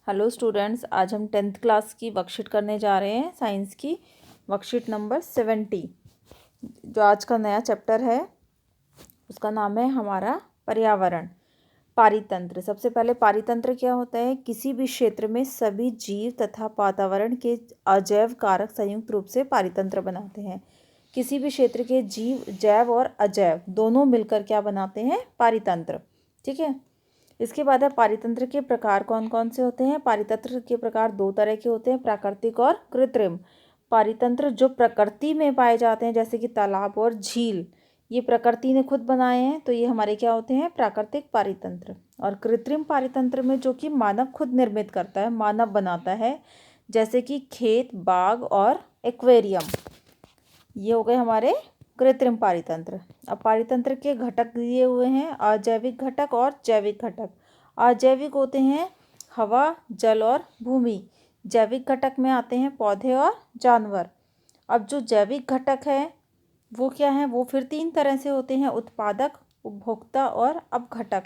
Hello students, आज हम 10th class की वर्कशीट करने जा रहे हैं। साइंस की वर्कशीट नंबर 70। जो आज का नया चैप्टर है उसका नाम है हमारा पर्यावरण। पारितंत्र। सबसे पहले पारितंत्र क्या होता है? किसी भी क्षेत्र में सभी जीव तथा वातावरण के अजैव कारक संयुक्त रूप से पारितंत्र बनाते हैं। किसी भी क्षेत्र के जीव जैव और अजैव दोनों मिलकर क्या बनाते हैं? पारितंत्र। ठीक है। इसके बाद है पारितंत्र के प्रकार कौन कौन से होते हैं? पारितंत्र के प्रकार दो तरह के होते हैं, प्राकृतिक और कृत्रिम। पारितंत्र जो प्रकृति में पाए जाते हैं जैसे कि तालाब और झील, ये प्रकृति ने खुद बनाए हैं, तो ये हमारे क्या होते हैं? प्राकृतिक पारितंत्र। और कृत्रिम पारितंत्र में जो कि मानव खुद निर्मित करता है, मानव बनाता है, जैसे कि खेत, बाग और एक्वेरियम, ये हो गए हमारे कृत्रिम पारितंत्र। अब पारितंत्र के घटक दिए हुए हैं, अजैविक घटक और जैविक घटक। अजैविक होते हैं हवा, जल और भूमि। जैविक घटक में आते हैं पौधे और जानवर। अब जो जैविक घटक है वो क्या है? वो फिर तीन तरह से होते हैं, उत्पादक, उपभोक्ता और अपघटक।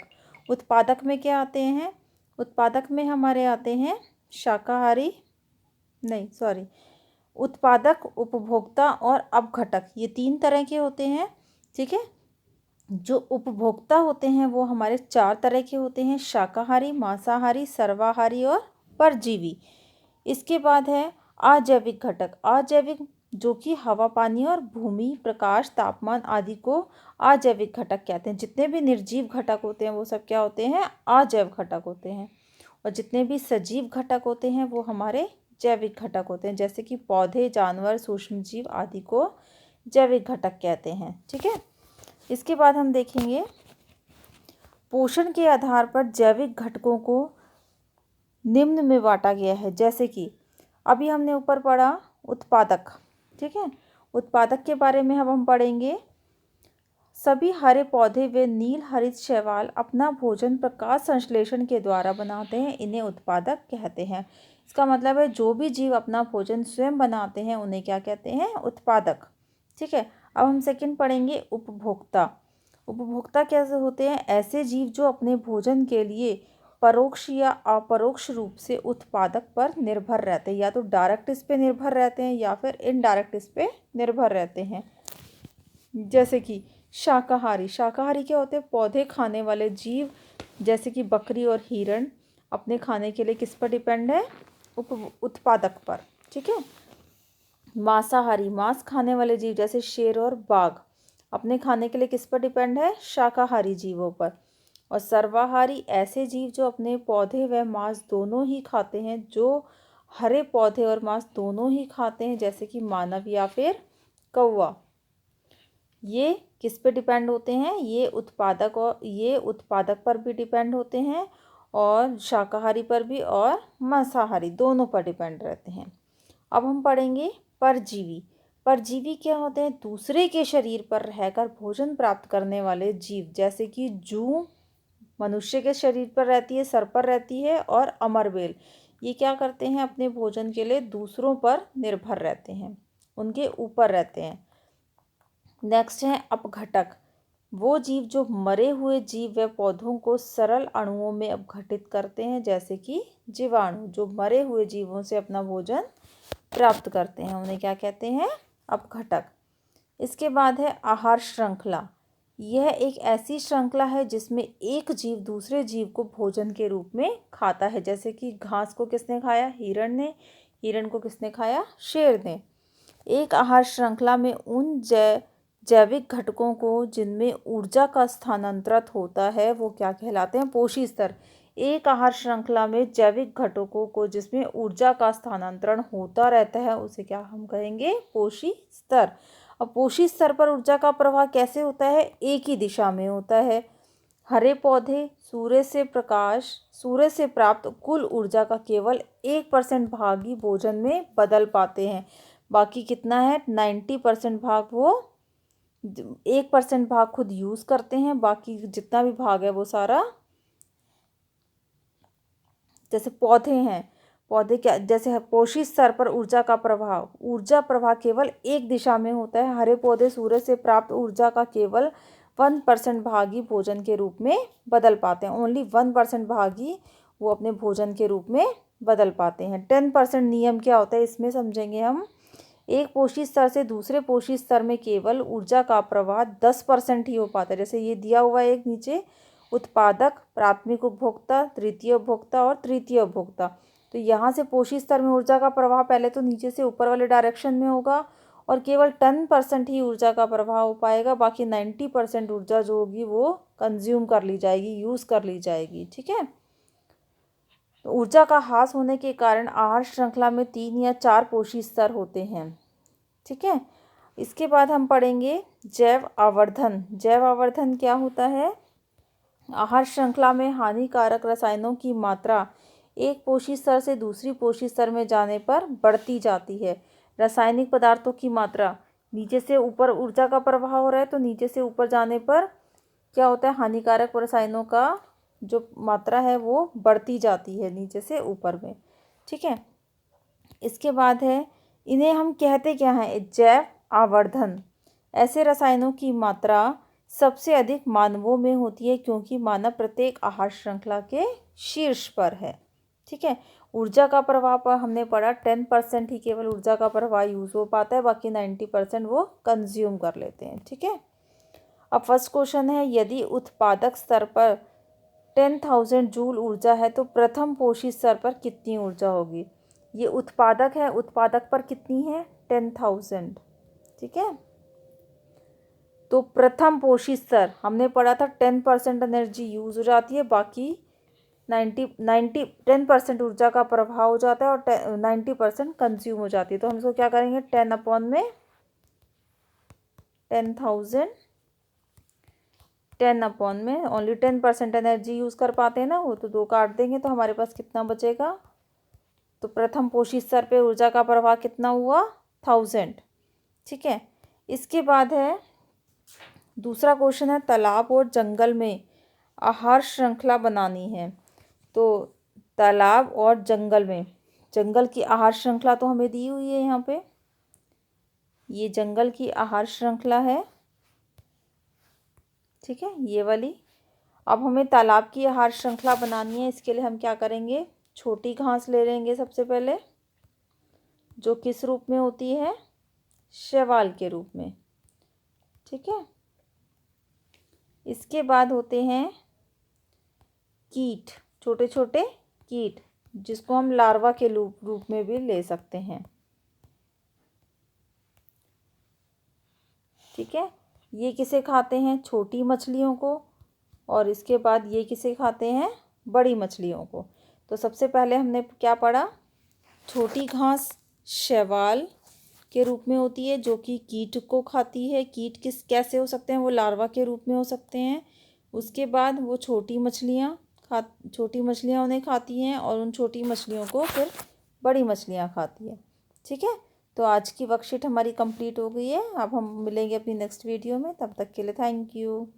उत्पादक में क्या आते हैं? उत्पादक में हमारे आते हैं शाकाहारी, नहीं सॉरी, उत्पादक, उपभोक्ता और अपघटक, ये तीन तरह के होते हैं। ठीक है। जो उपभोक्ता होते हैं वो हमारे चार तरह के होते हैं, शाकाहारी, मांसाहारी, सर्वाहारी और परजीवी। इसके बाद है अजैविक घटक। अजैविक जो कि हवा, पानी और भूमि, प्रकाश, तापमान आदि को अजैविक घटक कहते हैं। जितने भी निर्जीव घटक होते हैं वो सब क्या होते हैं? अजैव घटक होते हैं। और जितने भी सजीव घटक होते हैं वो हमारे जैविक घटक होते हैं, जैसे कि पौधे, जानवर, सूक्ष्मजीव आदि को जैविक घटक कहते हैं। ठीक है। इसके बाद हम देखेंगे पोषण के आधार पर जैविक घटकों को निम्न में बांटा गया है। जैसे कि अभी हमने ऊपर पढ़ा उत्पादक। ठीक है। उत्पादक के बारे में अब हम पढ़ेंगे। सभी हरे पौधे व नील हरित शैवाल अपना भोजन प्रकाश संश्लेषण के द्वारा बनाते हैं, इन्हें उत्पादक कहते हैं। इसका मतलब है जो भी जीव अपना भोजन स्वयं बनाते हैं उन्हें क्या कहते हैं? उत्पादक। ठीक है। अब हम सेकंड पढ़ेंगे उपभोक्ता। उपभोक्ता कैसे होते हैं? ऐसे जीव जो अपने भोजन के लिए परोक्ष या अपरोक्ष रूप से उत्पादक पर निर्भर रहते हैं, या तो डायरेक्ट इस पे निर्भर रहते हैं या फिर इनडायरेक्ट इस पे निर्भर रहते हैं। जैसे कि शाकाहारी। शाकाहारी क्या होते हैं? पौधे खाने वाले जीव, जैसे कि बकरी और हिरण अपने खाने के लिए किस पर डिपेंड है? उत्पादक पर। ठीक है। मांसाहारी, मांस खाने वाले जीव जैसे शेर और बाघ अपने खाने के लिए किस पर डिपेंड है? शाकाहारी जीवों पर। और सर्वाहारी ऐसे जीव जो अपने पौधे व मांस दोनों ही खाते हैं, जो हरे पौधे और मांस दोनों ही खाते हैं, जैसे कि मानव या फिर कौवा। ये किस पे डिपेंड होते हैं? ये उत्पादक पर भी डिपेंड होते हैं और शाकाहारी पर भी और मांसाहारी दोनों पर डिपेंड रहते हैं। अब हम पढ़ेंगे परजीवी। परजीवी क्या होते हैं? दूसरे के शरीर पर रहकर भोजन प्राप्त करने वाले जीव, जैसे कि जूं मनुष्य के शरीर पर रहती है, सर पर रहती है, और अमरबेल, ये क्या करते हैं? अपने भोजन के लिए दूसरों पर निर्भर रहते हैं, उनके ऊपर रहते हैं। नेक्स्ट है अपघटक। वो जीव जो मरे हुए जीव व पौधों को सरल अणुओं में अपघटित करते हैं, जैसे कि जीवाणु जो मरे हुए जीवों से अपना भोजन प्राप्त करते हैं, उन्हें क्या कहते हैं? अपघटक। इसके बाद है आहार श्रृंखला। यह एक ऐसी श्रृंखला है जिसमें एक जीव दूसरे जीव को भोजन के रूप में खाता है, जैसे कि घास को किसने खाया? हिरण ने। हिरण को किसने खाया? शेर ने। एक आहार श्रृंखला में उन जैविक घटकों को जिनमें ऊर्जा का स्थानांतरण होता है वो क्या कहलाते हैं? पोषी स्तर। एक आहार श्रृंखला में जैविक घटकों को जिसमें ऊर्जा का स्थानांतरण होता रहता है उसे क्या हम कहेंगे? पोषी स्तर। अब पोषी स्तर पर ऊर्जा का प्रवाह कैसे होता है? एक ही दिशा में होता है। हरे पौधे सूर्य से प्राप्त कुल ऊर्जा का केवल 1% भाग ही भोजन में बदल पाते हैं। बाकी कितना है? 90% भाग वो 1% भाग खुद यूज़ करते हैं, बाकी जितना भी भाग है वो सारा, जैसे पौधे हैं, पौधे क्या, जैसे पोषी स्तर पर ऊर्जा प्रवाह केवल एक दिशा में होता है। हरे पौधे सूर्य से प्राप्त ऊर्जा का केवल 1% भाग ही भोजन के रूप में बदल पाते हैं। ओनली 1% भाग ही वो अपने भोजन के रूप में बदल पाते हैं। 10% नियम क्या होता है इसमें समझेंगे हम। एक पोषी स्तर से दूसरे पोषी स्तर में केवल ऊर्जा का प्रवाह 10% ही हो पाता है। जैसे ये दिया हुआ है एक नीचे, उत्पादक, प्राथमिक उपभोक्ता, द्वितीय उपभोक्ता और तृतीय उपभोक्ता। तो यहाँ से पोषी स्तर में ऊर्जा का प्रवाह पहले तो नीचे से ऊपर वाले डायरेक्शन में होगा और केवल 10% ही ऊर्जा का प्रवाह हो पाएगा। बाकी 90% ऊर्जा जो होगी वो कंज्यूम कर ली जाएगी, यूज़ कर ली जाएगी। ठीक है। तो ऊर्जा का ह्रास होने के कारण आहार श्रृंखला में 3 या 4 पोषी स्तर होते हैं। ठीक है। इसके बाद हम पढ़ेंगे जैव आवर्धन। जैव आवर्धन क्या होता है? आहार श्रृंखला में हानिकारक रसायनों की मात्रा एक पोषी स्तर से दूसरी पोषी स्तर में जाने पर बढ़ती जाती है। रासायनिक पदार्थों की मात्रा नीचे से ऊपर, ऊर्जा का प्रवाह हो रहा है तो नीचे से ऊपर जाने पर क्या होता है? हानिकारक रसायनों का जो मात्रा है वो बढ़ती जाती है नीचे से ऊपर में। ठीक है। इसके बाद है, इन्हें हम कहते क्या हैं? जैव आवर्धन। ऐसे रसायनों की मात्रा सबसे अधिक मानवों में होती है क्योंकि मानव प्रत्येक आहार श्रृंखला के शीर्ष पर है। ठीक है। ऊर्जा का प्रवाह पर हमने पढ़ा 10% ही केवल ऊर्जा का प्रवाह यूज़ हो पाता है, बाकी 90% वो कंज्यूम कर लेते हैं। ठीक है। अब फर्स्ट क्वेश्चन है, यदि उत्पादक स्तर पर 10,000 जूल ऊर्जा है तो प्रथम पोषी स्तर पर कितनी ऊर्जा होगी? ये उत्पादक है, उत्पादक पर कितनी है? 10,000। ठीक है। तो प्रथम पोषी स्तर हमने पढ़ा था 10% एनर्जी यूज़ हो जाती है, बाकी 10% ऊर्जा का प्रभाव हो जाता है और 90% कंज्यूम हो जाती है। तो हम इसको क्या करेंगे? 10,000 10 में ओनली 10% एनर्जी यूज़ कर पाते हैं ना वो, तो 2 काट देंगे तो हमारे पास कितना बचेगा? तो प्रथम पोषी स्तर पे ऊर्जा का प्रवाह कितना हुआ? 1000। ठीक है। इसके बाद है दूसरा क्वेश्चन है, तालाब और जंगल में आहार श्रृंखला बनानी है। तो तालाब और जंगल में, जंगल की आहार श्रृंखला तो हमें दी हुई है यहाँ पे, ये जंगल की आहार श्रृंखला है। ठीक है, ये वाली। अब हमें तालाब की आहार श्रृंखला बनानी है। इसके लिए हम क्या करेंगे? छोटी घास ले लेंगे सबसे पहले, जो किस रूप में होती है? शैवाल के रूप में। ठीक है। इसके बाद होते हैं कीट, छोटे छोटे कीट, जिसको हम लार्वा के रूप में भी ले सकते हैं। ठीक है। ये किसे खाते हैं? छोटी मछलियों को। और इसके बाद ये किसे खाते हैं? बड़ी मछलियों को। तो सबसे पहले हमने क्या पढ़ा? छोटी घास शैवाल के रूप में होती है जो कि कीट को खाती है। कीट कैसे हो सकते हैं? वो लार्वा के रूप में हो सकते हैं। उसके बाद वो छोटी मछलियाँ उन्हें खाती हैं और उन छोटी मछलियों को फिर बड़ी मछलियाँ खाती है। ठीक है। तो आज की वर्कशीट हमारी कंप्लीट हो गई है। अब हम मिलेंगे अपनी नेक्स्ट वीडियो में, तब तक के लिए थैंक यू।